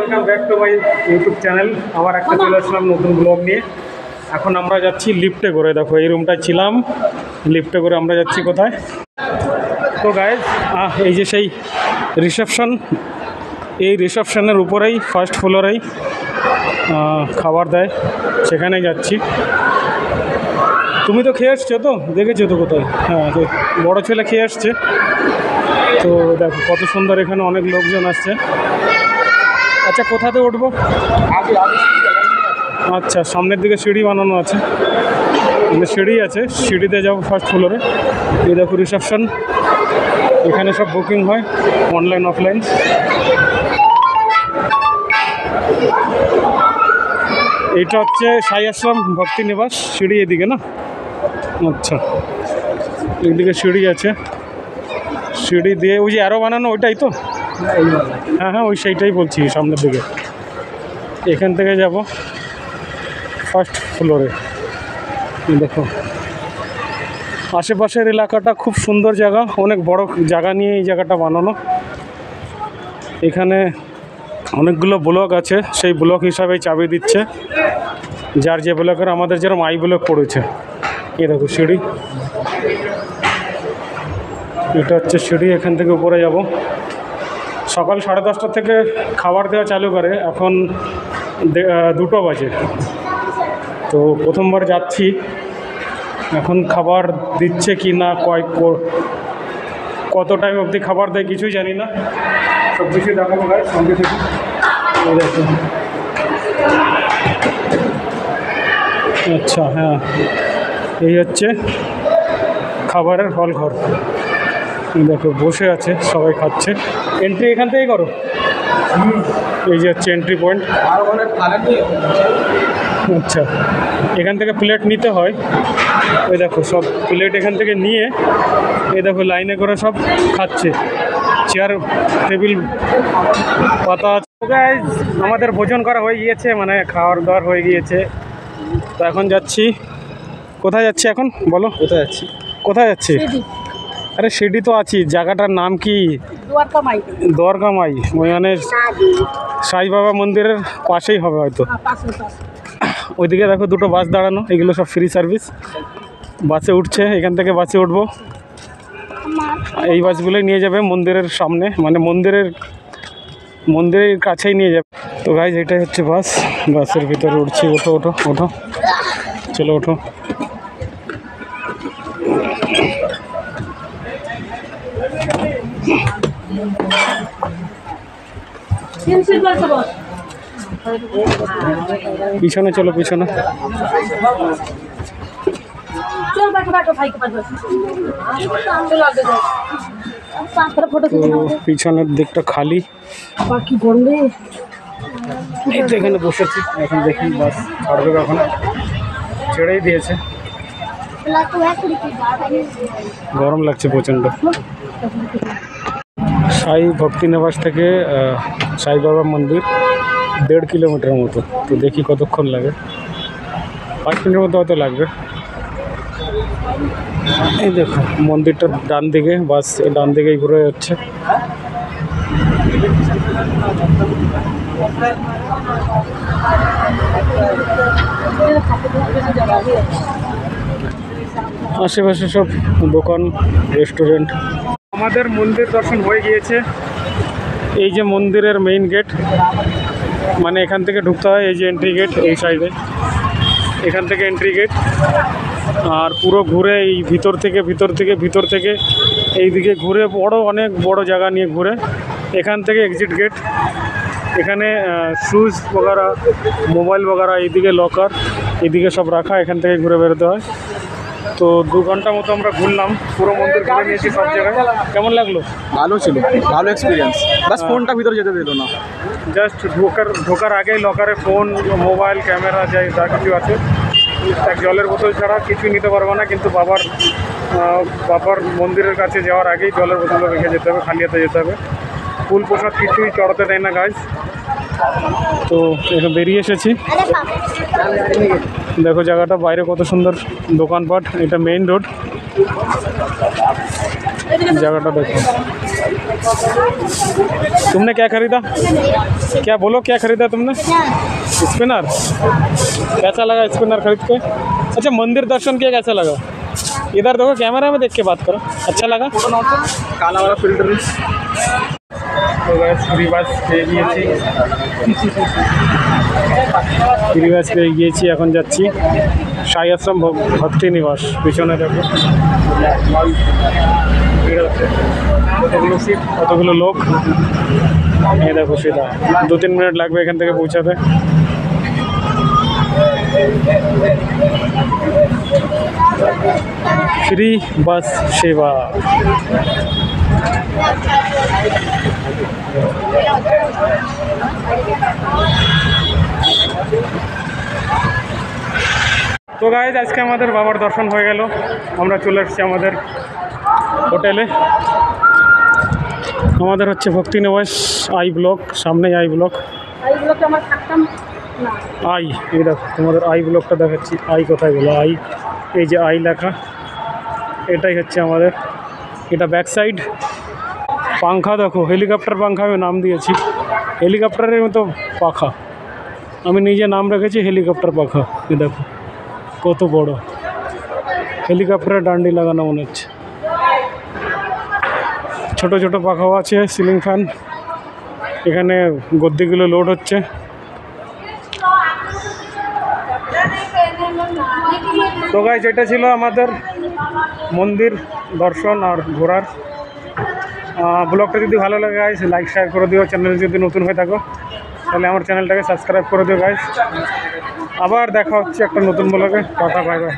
Welcome back to my YouTube channel. আবার একটা চলে আসলাম নতুন ব্লগ নিয়ে। এখন আমরা যাচ্ছি লিফটে করে, দেখো এই রুমটায় ছিলাম, লিফটে করে আমরা যাচ্ছি কোথায়। তো গাইজ এই যে সেই রিসেপশন, এই রিসেপশনের উপরেই ফার্স্ট ফ্লোরেই খাবার দেয়, সেখানে যাচ্ছি। তুমি তো খেয়ে আসছো, তো দেখেছো তো কোথায়? হ্যাঁ, তো বড়ো ছেলে খেয়ে আসছে। তো দেখো কত সুন্দর, এখানে অনেক লোকজন আসছে। আচ্ছা, কোথাতে উঠবো? আচ্ছা, সামনের দিকে সিঁড়ি বানানো আছে, মানে সিঁড়ি আছে, সিঁড়িতে যাবো ফার্স্ট ফ্লোরে। এই দেখো রিসেপশন, এখানে সব বুকিং হয় অনলাইন অফলাইন। এইটা হচ্ছে সাই আশ্রম ভক্তি নিবাস, সিঁড়ি এদিকে না? আচ্ছা, এইদিকে সিঁড়ি আছে, সিঁড়ি দিয়ে ওই যে অ্যারো বানানো ওইটাই তো? হ্যাঁ হ্যাঁ, ওই সেইটাই বলছি, সামনের দিকে। এখান থেকে যাব ফার্স্ট ফ্লোরে। দেখো আশেপাশের এলাকাটা খুব সুন্দর জায়গা, অনেক বড় জায়গা নিয়ে এই জায়গাটা বানানো। এখানে অনেকগুলো ব্লক আছে, সেই ব্লক হিসাবে চাবি দিচ্ছে যার যে ব্লকের, আমাদের যেরকম আই ব্লক পড়েছে। এই দেখো সিঁড়ি, এটা হচ্ছে সিঁড়ি, এখান থেকে উপরে যাব। সকাল 10:30 থেকে খাবার দেওয়া চালু করে, এখন 2টো বাজে। তো প্রথমবার যাচ্ছি, এখন খাবার দিচ্ছে কি না, কত টাইম অবধি খাবার দেয় কিছুই জানি না। সব কিছু দেখাবো ভাই সঙ্গে থেকে। দেখো, আচ্ছা হ্যাঁ, এই হচ্ছে খাবারের হল ঘর। দেখো বসে আছে, সবাই খাচ্ছে। এন্ট্রি এখান থেকেই করো। এই যে হচ্ছে এন্ট্রি পয়েন্ট। আচ্ছা, এখান থেকে প্লেট নিতে হয়। ওই দেখো সব প্লেট এখান থেকে নিয়ে, এই দেখো লাইনে করে সব খাচ্ছে, চেয়ার টেবিল পাতা আছে। আমাদের ভোজন করা হয়ে গিয়েছে, মানে খাওয়ার দাওয়ার হয়ে গিয়েছে। তো এখন যাচ্ছি, কোথায় যাচ্ছি এখন বলো? কোথায় যাচ্ছি? কোথায় যাচ্ছি? আরে সিঁড়ি তো আছি, জায়গাটার নাম কি? দ্বারকামাই, মানে সাই বাবা মন্দিরের পাশেই হবে হয়তো। ওইদিকে দেখো 2টো বাস দাঁড়ানো, এগুলো সব ফ্রি সার্ভিস। বাসে উঠছে, এখান থেকে বাসে উঠবো। এই বাসগুলোই নিয়ে যাবে মন্দিরের সামনে, মানে মন্দিরের কাছেই নিয়ে যাবে। তো গাইজ এটাই হচ্ছে বাস, বাসের ভিতরে উঠছি। ওঠো ওঠো ওঠো, চলো ওঠো। পিছনে চলো, পিছনে। পিছনের দিকটা খালি, এখানে বসেছি। এখন দেখি বাস ছাড়বে কখন, ছেড়েই দিয়েছে। গরম লাগছে প্রচণ্ড। সাই ভক্তি নিবাস থেকে সাই বাবা মন্দির 1.5 কিলোমিটার মতো। তো দেখি কতক্ষণ লাগে, 5 মিনিটের মতো হয়তো লাগবে। এই দেখো মন্দিরটার ডান দিকে, বাস ডান দিকেই ঘুরে যাচ্ছে। আশেপাশে সব দোকান, রেস্টুরেন্ট। আমাদের মন্দির দর্শন হয়ে গিয়েছে। এই যে মন্দিরের মেইন গেট, মানে এখান থেকে ঢুকতে হয়। এই যে এন্ট্রি গেট, এই সাইডে এখান থেকে এন্ট্রি গেট। আর পুরো ঘুরে এই ভিতর থেকে এইদিকে ঘুরে অনেক বড় জায়গা নিয়ে ঘুরে এখান থেকে এক্সিট গেট। এখানে শুজ বগারা, মোবাইল বগারা, এইদিকে লকার, এইদিকে সব রাখা। এখান থেকে ঘুরে বেরোতে হয়। তো 2 ঘন্টা মতো আমরা ঘুরলাম, পুরো মন্দির ঘুরে নিয়েছি সব জায়গায়। কেমন লাগলো? ভালো ছিল, ভালো এক্সপিরিয়েন্স। বাস ফোনটা ভিতরে যেতে দিল না, জাস্ট ঢোকার আগেই লকারে ফোন, মোবাইল, ক্যামেরা যা কিছু আছে, এক জলের বোতল ছাড়া কিছুই নিতে পারবো না। কিন্তু বাবার মন্দিরের কাছে যাওয়ার আগেই জলের বোতল রেখে যেতে হবে, খালি হাতে যেতে হবে। ফুল প্রসাদ কিছুই চড়াতে দেয় না গাইজ। তো এখন বেরিয়ে এসেছি। দেখো জায়গাটা বাইরে কত সুন্দর, দোকানপাট। এটা মেইন রোড, जगह देखो। तुमने क्या खरीदा? क्या बोलो, क्या खरीदा तुमने? स्पिनर। कैसा लगा स्पिनर खरीद के? अच्छा, मंदिर दर्शन किया, कैसा लगा? इधर देखो, कैमरा में देख के बात करो। अच्छा लगा? काला वाला फिल्टर। তো গাইস ফ্রি বাস পেয়ে গিয়েছি, এখন যাচ্ছি সাই আশ্রম ভক্তি নিবাস। পিছনে দেখো কতগুলো সিট, কতগুলো লোক। এই দেখো সিধা 2-3 মিনিট লাগবে এখান থেকে পৌঁছাতে। ফ্রি বাস সেবা। তো গাইজ আজকে আমাদের বাবার দর্শন হয়ে গেল। আমরা চলে এসেছি আমাদের হোটেলে। আমাদের হচ্ছে ভক্তি নিবাস আই ব্লক, সামনেই আই ব্লক। আই, এই দেখো তোমাদের আই ব্লকটা দেখাচ্ছি। আই কোথায় গেলো? আই, এই যে আই লেখা, এটাই হচ্ছে আমাদের। এটা ব্যাক সাইড। পাংখা দেখো, হেলিকপ্টার পাংখা আমি নাম দিয়েছি। হেলিকপ্টারের মতো পাখা, আমি নিজে নাম রেখেছি হেলিকপ্টার পাখা। এ দেখো কত বড়, হেলিকপ্টারের ডান্ডি লাগানো মনে হচ্ছে। ছোট ছোট পাখাও আছে, সিলিং ফ্যান। এখানে গদ্দিগুলো লোড হচ্ছে। তো গাইস, এটা ছিল আমাদের মন্দির দর্শন আর ঘোরার। ব্লগটা যদি ভালো লাগে গাইস, লাইক শেয়ার করে দিও। চ্যানেলে যদি নতুন হয়ে থাকো তাহলে আমার চ্যানেলটাকে সাবস্ক্রাইব করে দিও গাইস। আবার দেখা হচ্ছে একটা নতুন ব্লগে। Tata, bye bye.